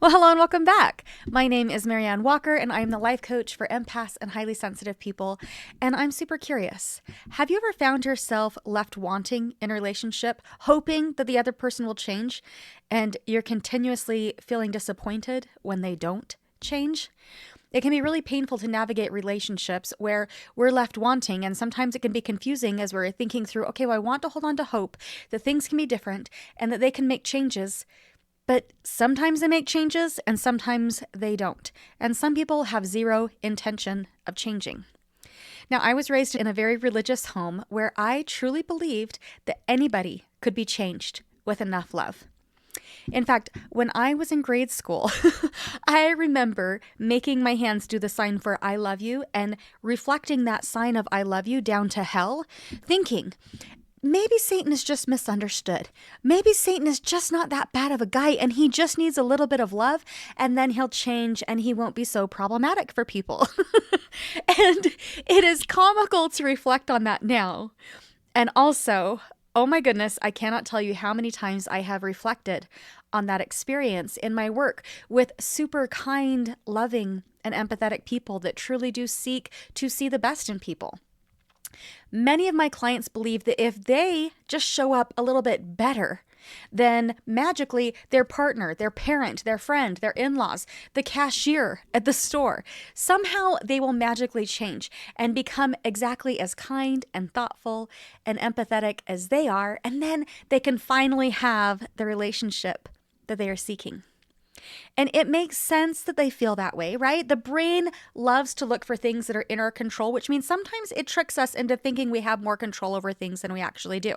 Well, hello and welcome back. My name is MaryAnn Walker, and I'm the life coach for empaths and highly sensitive people. And I'm super curious. Have you ever found yourself left wanting in a relationship, hoping that the other person will change, and you're continuously feeling disappointed when they don't change? It can be really painful to navigate relationships where we're left wanting, and sometimes it can be confusing as we're thinking through, okay, well, I want to hold on to hope that things can be different and that they can make changes. But sometimes they make changes and sometimes they don't. And some people have zero intention of changing. Now, I was raised in a very religious home where I truly believed that anybody could be changed with enough love. In fact, when I was in grade school, I remember making my hands do the sign for I love you and reflecting that sign of I love you down to hell, thinking, maybe Satan is just misunderstood. Maybe Satan is just not that bad of a guy and he just needs a little bit of love and then he'll change and he won't be so problematic for people. And it is comical to reflect on that now. And also, oh my goodness, I cannot tell you how many times I have reflected on that experience in my work with super kind, loving, and empathetic people that truly do seek to see the best in people. Many of my clients believe that if they just show up a little bit better, then magically their partner, their parent, their friend, their in-laws, the cashier at the store, somehow they will magically change and become exactly as kind and thoughtful and empathetic as they are, and then they can finally have the relationship that they are seeking. And it makes sense that they feel that way, right? The brain loves to look for things that are in our control, which means sometimes it tricks us into thinking we have more control over things than we actually do.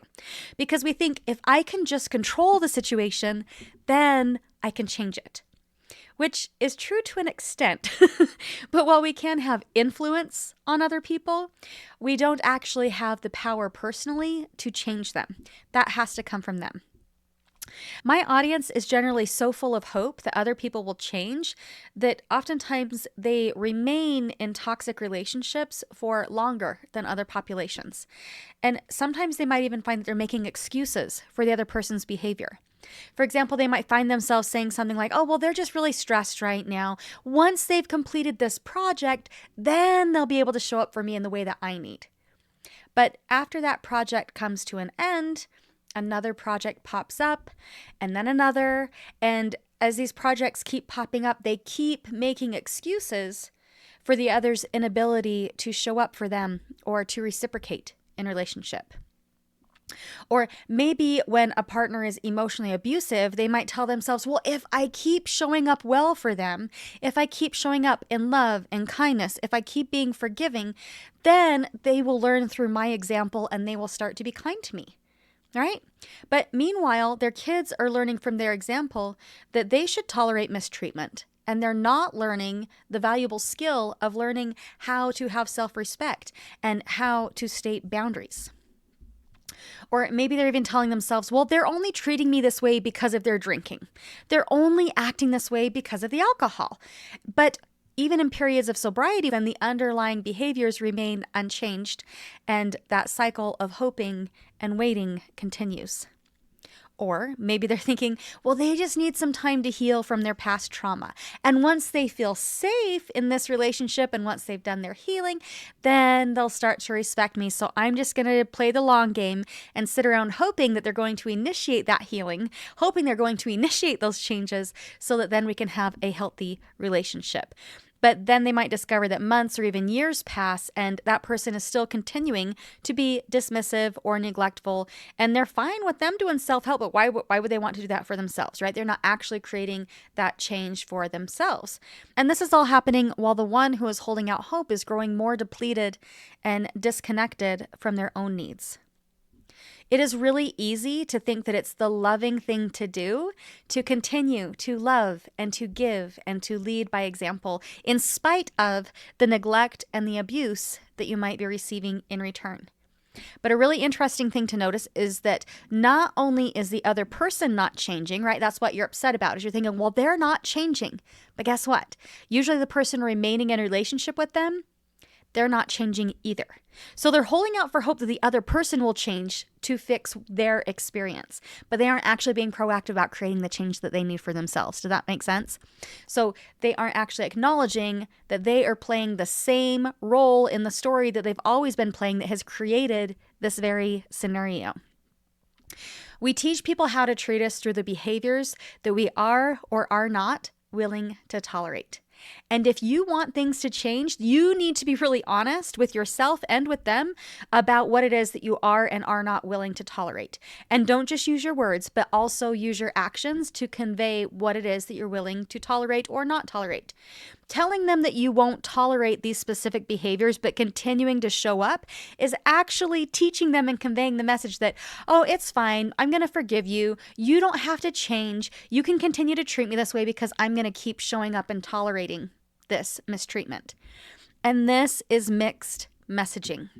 Because we think if I can just control the situation, then I can change it. Which is true to an extent. But while we can have influence on other people, we don't actually have the power personally to change them. That has to come from them. My audience is generally so full of hope that other people will change that oftentimes they remain in toxic relationships for longer than other populations. And sometimes they might even find that they're making excuses for the other person's behavior. For example, they might find themselves saying something like, oh, well, they're just really stressed right now. Once they've completed this project, then they'll be able to show up for me in the way that I need. But after that project comes to an end, another project pops up and then another. And as these projects keep popping up, they keep making excuses for the other's inability to show up for them or to reciprocate in relationship. Or maybe when a partner is emotionally abusive, they might tell themselves, well, if I keep showing up well for them, if I keep showing up in love and kindness, if I keep being forgiving, then they will learn through my example and they will start to be kind to me. Right? But meanwhile, their kids are learning from their example that they should tolerate mistreatment. And they're not learning the valuable skill of learning how to have self-respect and how to state boundaries. Or maybe they're even telling themselves, well, they're only treating me this way because of their drinking. They're only acting this way because of the alcohol. But even in periods of sobriety, then the underlying behaviors remain unchanged, and that cycle of hoping and waiting continues. Or maybe they're thinking, well, they just need some time to heal from their past trauma. And once they feel safe in this relationship and once they've done their healing, then they'll start to respect me. So I'm just going to play the long game and sit around hoping that they're going to initiate that healing, hoping they're going to initiate those changes so that then we can have a healthy relationship. But then they might discover that months or even years pass and that person is still continuing to be dismissive or neglectful. And they're fine with them doing self-help, but why would they want to do that for themselves, right? They're not actually creating that change for themselves. And this is all happening while the one who is holding out hope is growing more depleted and disconnected from their own needs. It is really easy to think that it's the loving thing to do to continue to love and to give and to lead by example, in spite of the neglect and the abuse that you might be receiving in return. But a really interesting thing to notice is that not only is the other person not changing, right? That's what you're upset about, is you're thinking, well, they're not changing. But guess what? Usually the person remaining in a relationship with them, they're not changing either. So they're holding out for hope that the other person will change to fix their experience, but they aren't actually being proactive about creating the change that they need for themselves. Does that make sense? So they aren't actually acknowledging that they are playing the same role in the story that they've always been playing that has created this very scenario. We teach people how to treat us through the behaviors that we are or are not willing to tolerate. And if you want things to change, you need to be really honest with yourself and with them about what it is that you are and are not willing to tolerate. And don't just use your words, but also use your actions to convey what it is that you're willing to tolerate or not tolerate. Telling them that you won't tolerate these specific behaviors, but continuing to show up is actually teaching them and conveying the message that, oh, it's fine. I'm going to forgive you. You don't have to change. You can continue to treat me this way because I'm going to keep showing up and tolerating this mistreatment. And this is mixed messaging.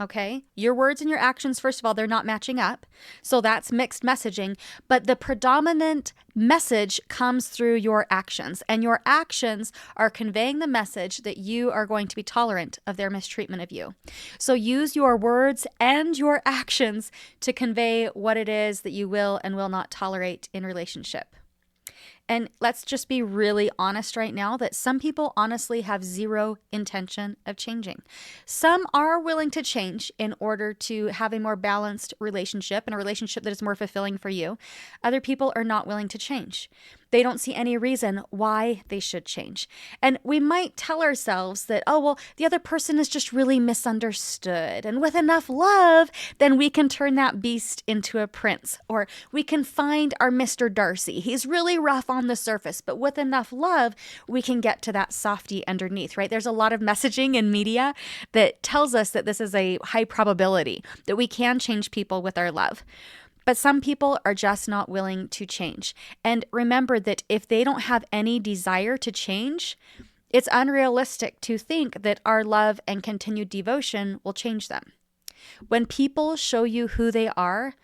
Okay, your words and your actions, first of all, they're not matching up. So that's mixed messaging. But the predominant message comes through your actions. And your actions are conveying the message that you are going to be tolerant of their mistreatment of you. So use your words and your actions to convey what it is that you will and will not tolerate in relationship. And let's just be really honest right now that some people honestly have zero intention of changing. Some are willing to change in order to have a more balanced relationship and a relationship that is more fulfilling for you. Other people are not willing to change. They don't see any reason why they should change. And we might tell ourselves that, oh, well, the other person is just really misunderstood. And with enough love, then we can turn that beast into a prince. Or we can find our Mr. Darcy. He's really rough on the surface, but with enough love, we can get to that softy underneath, right? There's a lot of messaging in media that tells us that this is a high probability, that we can change people with our love. But some people are just not willing to change. And remember that if they don't have any desire to change, it's unrealistic to think that our love and continued devotion will change them. When people show you who they are,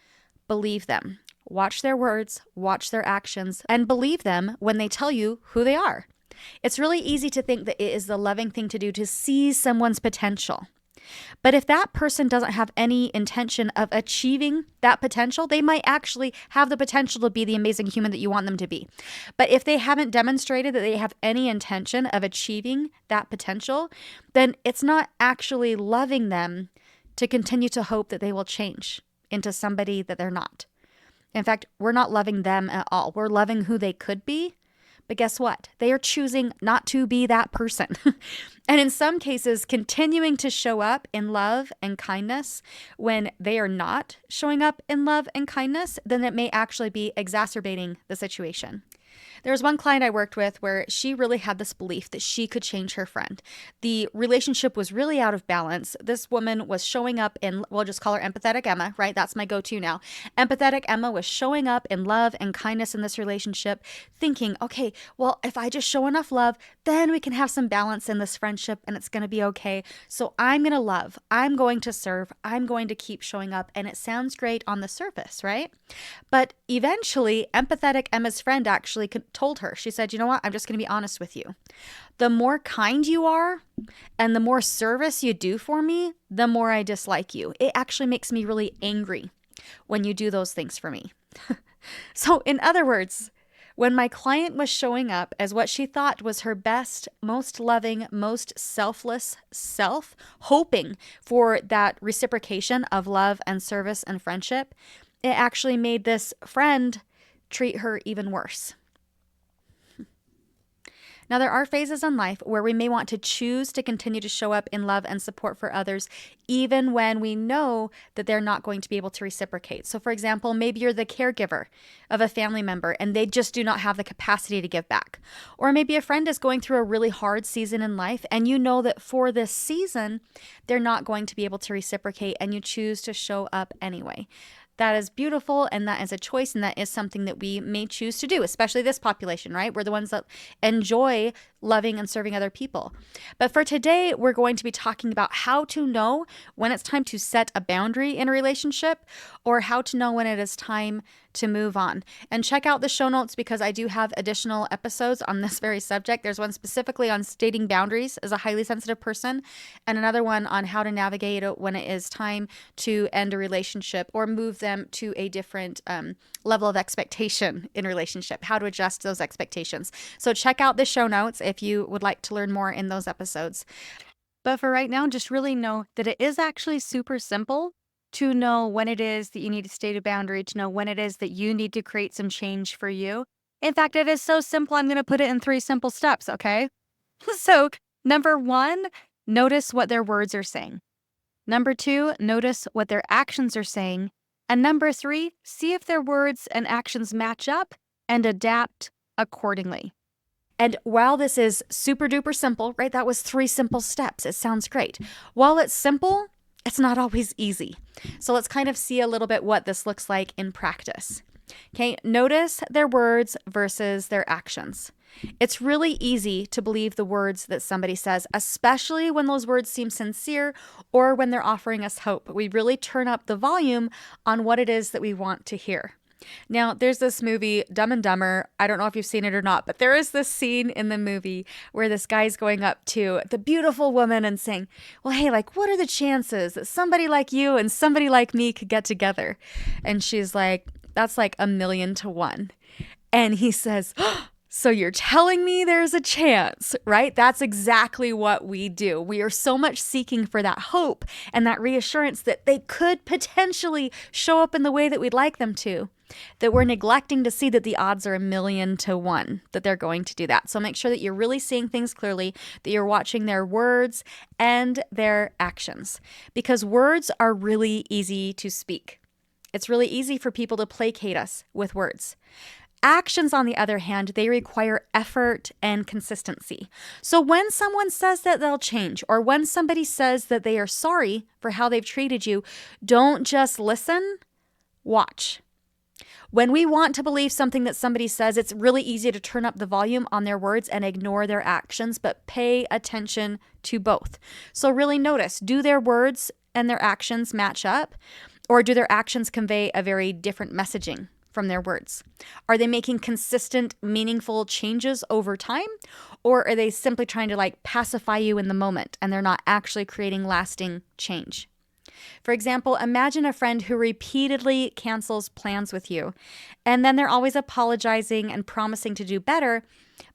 believe them. Watch their words, watch their actions, and believe them when they tell you who they are. It's really easy to think that it is the loving thing to do to seize someone's potential. But if that person doesn't have any intention of achieving that potential, they might actually have the potential to be the amazing human that you want them to be. But if they haven't demonstrated that they have any intention of achieving that potential, then it's not actually loving them to continue to hope that they will change into somebody that they're not. In fact, we're not loving them at all. We're loving who they could be. But guess what? They are choosing not to be that person. And in some cases, continuing to show up in love and kindness when they are not showing up in love and kindness, then it may actually be exacerbating the situation. There was one client I worked with where she really had this belief that she could change her friend. The relationship was really out of balance. This woman was showing up in, we'll just call her Empathetic Emma, right? That's my go-to now. Empathetic Emma was showing up in love and kindness in this relationship, thinking, okay, well, if I just show enough love, then we can have some balance in this friendship and it's going to be okay. So I'm going to love, I'm going to serve, I'm going to keep showing up. And it sounds great on the surface, right? But eventually, Empathetic Emma's friend actually told her, she said, you know what, I'm just going to be honest with you. The more kind you are and the more service you do for me, the more I dislike you. It actually makes me really angry when you do those things for me. So in other words, when my client was showing up as what she thought was her best, most loving, most selfless self, hoping for that reciprocation of love and service and friendship, it actually made this friend treat her even worse. Now, there are phases in life where we may want to choose to continue to show up in love and support for others, even when we know that they're not going to be able to reciprocate. So, for example, maybe you're the caregiver of a family member and they just do not have the capacity to give back. Or maybe a friend is going through a really hard season in life and you know that for this season, they're not going to be able to reciprocate and you choose to show up anyway. That is beautiful, and that is a choice, and that is something that we may choose to do, especially this population, right? We're the ones that enjoy loving and serving other people. But for today, we're going to be talking about how to know when it's time to set a boundary in a relationship, or how to know when it is time to move on. And check out the show notes because I do have additional episodes on this very subject. There's one specifically on stating boundaries as a highly sensitive person, and another one on how to navigate it when it is time to end a relationship or move them to a different level of expectation in relationship, how to adjust those expectations. So check out the show notes if you would like to learn more in those episodes. But for right now, just really know that it is actually super simple to know when it is that you need to state a boundary, to know when it is that you need to create some change for you. In fact, it is so simple, I'm going to put it in 3 simple steps, okay? So, number 1, notice what their words are saying. Number 2, notice what their actions are saying. And number 3, see if their words and actions match up and adapt accordingly. And while this is super duper simple, right? That was 3 simple steps. It sounds great. While it's simple, it's not always easy. So let's kind of see a little bit what this looks like in practice. Okay, notice their words versus their actions. It's really easy to believe the words that somebody says, especially when those words seem sincere or when they're offering us hope. We really turn up the volume on what it is that we want to hear. Now, there's this movie, Dumb and Dumber. I don't know if you've seen it or not, but there is this scene in the movie where this guy's going up to the beautiful woman and saying, well, hey, like, what are the chances that somebody like you and somebody like me could get together? And she's like, that's like 1,000,000 to 1. And he says, so you're telling me there's a chance, right? That's exactly what we do. We are so much seeking for that hope and that reassurance that they could potentially show up in the way that we'd like them to, that we're neglecting to see that the odds are 1,000,000 to 1 that they're going to do that. So make sure that you're really seeing things clearly, that you're watching their words and their actions, because words are really easy to speak. It's really easy for people to placate us with words. Actions, on the other hand, they require effort and consistency. So when someone says that they'll change, or when somebody says that they are sorry for how they've treated you, don't just listen, watch. When we want to believe something that somebody says, it's really easy to turn up the volume on their words and ignore their actions, but pay attention to both. So really notice, do their words and their actions match up, or do their actions convey a very different messaging from their words? Are they making consistent, meaningful changes over time? Or are they simply trying to pacify you in the moment and they're not actually creating lasting change? For example, imagine a friend who repeatedly cancels plans with you, and then they're always apologizing and promising to do better,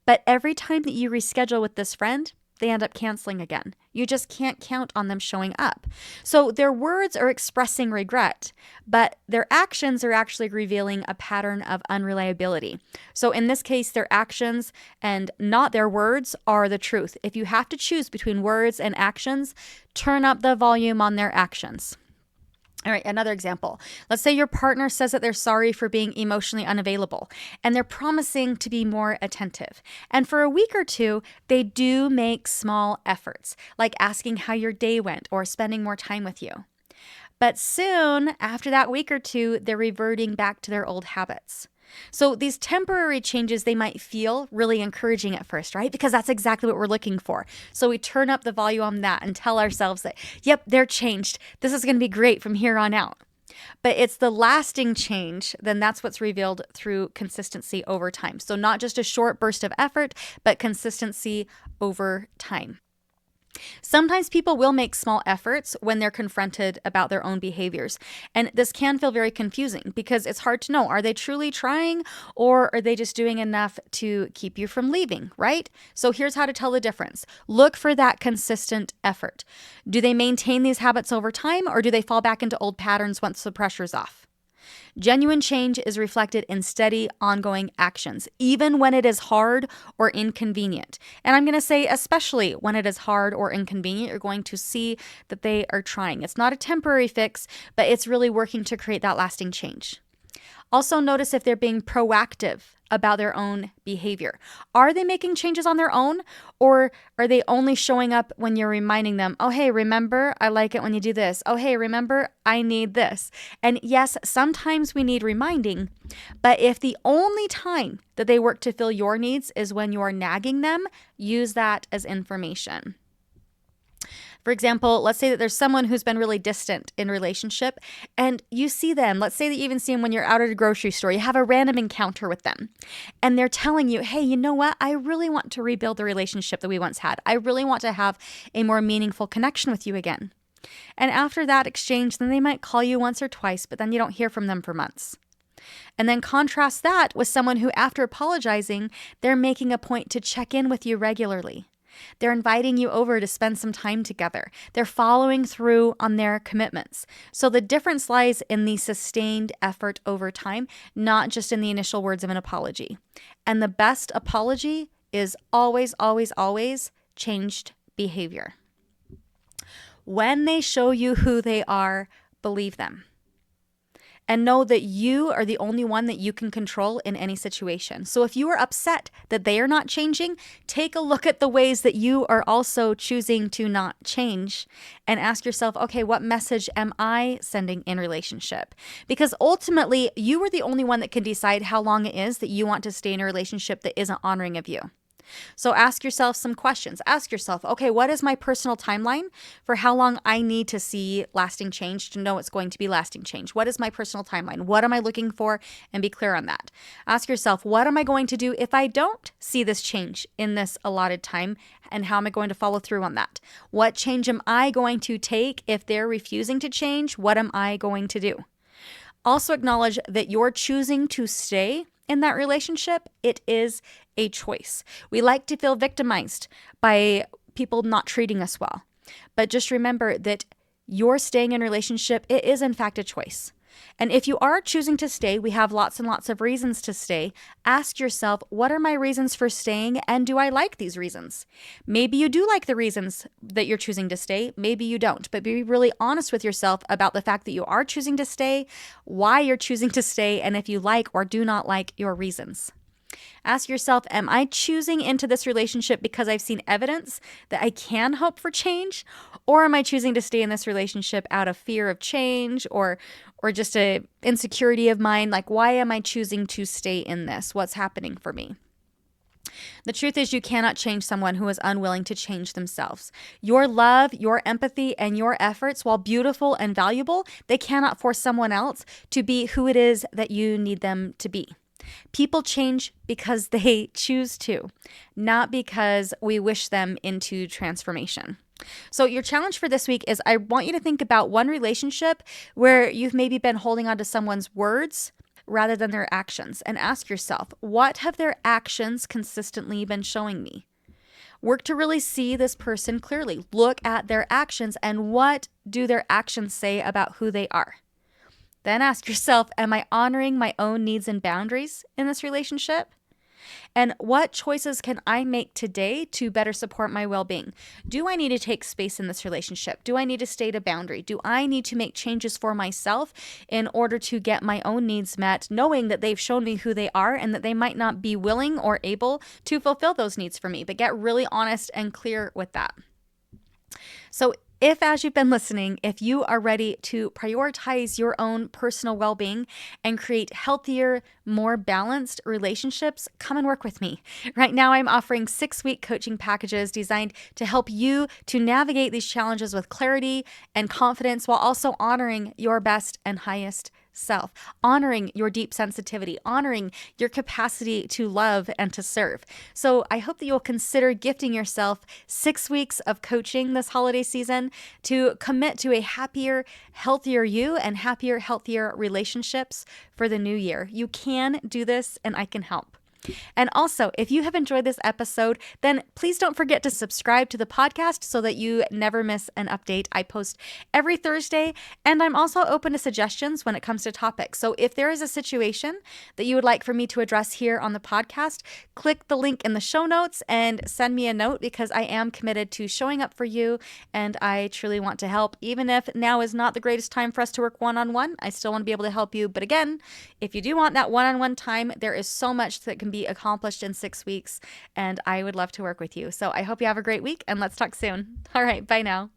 but every time that you reschedule with this friend, they end up canceling again. You just can't count on them showing up. So their words are expressing regret, but their actions are actually revealing a pattern of unreliability. So in this case, their actions and not their words are the truth. If you have to choose between words and actions, turn up the volume on their actions. All right, another example. Let's say your partner says that they're sorry for being emotionally unavailable and they're promising to be more attentive. And for a week or two, they do make small efforts, like asking how your day went or spending more time with you. But soon, after that week or two, they're reverting back to their old habits. So these temporary changes, they might feel really encouraging at first, right? Because that's exactly what we're looking for. So we turn up the volume on that and tell ourselves that, yep, they're changed. This is going to be great from here on out. But it's the lasting change, then that's what's revealed through consistency over time. So not just a short burst of effort, but consistency over time. Sometimes people will make small efforts when they're confronted about their own behaviors. And this can feel very confusing because it's hard to know, are they truly trying or are they just doing enough to keep you from leaving, right? So here's how to tell the difference. Look for that consistent effort. Do they maintain these habits over time or do they fall back into old patterns once the pressure's off? Genuine change is reflected in steady, ongoing actions, even when it is hard or inconvenient. And I'm going to say, especially when it is hard or inconvenient, you're going to see that they are trying. It's not a temporary fix, but it's really working to create that lasting change. Also, notice if they're being proactive about their own behavior. Are they making changes on their own, or are they only showing up when you're reminding them, oh, hey, remember, I like it when you do this. Oh, hey, remember, I need this. And yes, sometimes we need reminding, but if the only time that they work to fill your needs is when you're nagging them, use that as information. For example, let's say that there's someone who's been really distant in relationship and you see them. Let's say that you even see them when you're out at a grocery store. You have a random encounter with them and they're telling you, hey, you know what? I really want to rebuild the relationship that we once had. I really want to have a more meaningful connection with you again. And after that exchange, then they might call you once or twice, but then you don't hear from them for months. And then contrast that with someone who, after apologizing, they're making a point to check in with you regularly. They're inviting you over to spend some time together. They're following through on their commitments. So the difference lies in the sustained effort over time, not just in the initial words of an apology. And the best apology is always, always, always changed behavior. When they show you who they are, believe them. And know that you are the only one that you can control in any situation. So if you are upset that they are not changing, take a look at the ways that you are also choosing to not change and ask yourself, okay, what message am I sending in relationship? Because ultimately, you are the only one that can decide how long it is that you want to stay in a relationship that isn't honoring of you. So ask yourself some questions. Ask yourself, okay, what is my personal timeline for how long I need to see lasting change to know it's going to be lasting change? What is my personal timeline? What am I looking for? And be clear on that. Ask yourself, what am I going to do if I don't see this change in this allotted time? And how am I going to follow through on that? What change am I going to take if they're refusing to change? What am I going to do? Also acknowledge that you're choosing to stay in that relationship. It is a choice. We like to feel victimized by people not treating us well. But just remember that you're staying in a relationship, it is in fact a choice. And if you are choosing to stay, we have lots and lots of reasons to stay. Ask yourself, what are my reasons for staying and do I like these reasons? Maybe you do like the reasons that you're choosing to stay. Maybe you don't. But be really honest with yourself about the fact that you are choosing to stay, why you're choosing to stay, and if you like or do not like your reasons. Ask yourself, am I choosing into this relationship because I've seen evidence that I can hope for change? Or am I choosing to stay in this relationship out of fear of change or just a insecurity of mine? Like, why am I choosing to stay in this? What's happening for me? The truth is, you cannot change someone who is unwilling to change themselves. Your love, your empathy, and your efforts, while beautiful and valuable, they cannot force someone else to be who it is that you need them to be. People change because they choose to, not because we wish them into transformation. So your challenge for this week is I want you to think about one relationship where you've maybe been holding on to someone's words rather than their actions, and ask yourself, what have their actions consistently been showing me? Work to really see this person clearly. Look at their actions and what do their actions say about who they are? Then ask yourself, am I honoring my own needs and boundaries in this relationship? And what choices can I make today to better support my well-being? Do I need to take space in this relationship? Do I need to state a boundary? Do I need to make changes for myself in order to get my own needs met, knowing that they've shown me who they are and that they might not be willing or able to fulfill those needs for me? But get really honest and clear with that. So if, as you've been listening, if you are ready to prioritize your own personal well-being and create healthier, more balanced relationships, come and work with me. Right now, I'm offering 6-week coaching packages designed to help you to navigate these challenges with clarity and confidence while also honoring your best and highest self, honoring your deep sensitivity, honoring your capacity to love and to serve. So I hope that you'll consider gifting yourself 6 weeks of coaching this holiday season to commit to a happier, healthier you and happier, healthier relationships for the new year. You can do this and I can help. And also, if you have enjoyed this episode, then please don't forget to subscribe to the podcast so that you never miss an update. I post every Thursday, and I'm also open to suggestions when it comes to topics. So if there is a situation that you would like for me to address here on the podcast, click the link in the show notes and send me a note, because I am committed to showing up for you and I truly want to help. Even if now is not the greatest time for us to work one-on-one, I still want to be able to help you. But again, if you do want that one-on-one time, there is so much that can be accomplished in 6 weeks, and I would love to work with you. So I hope you have a great week, and let's talk soon. All right, bye now.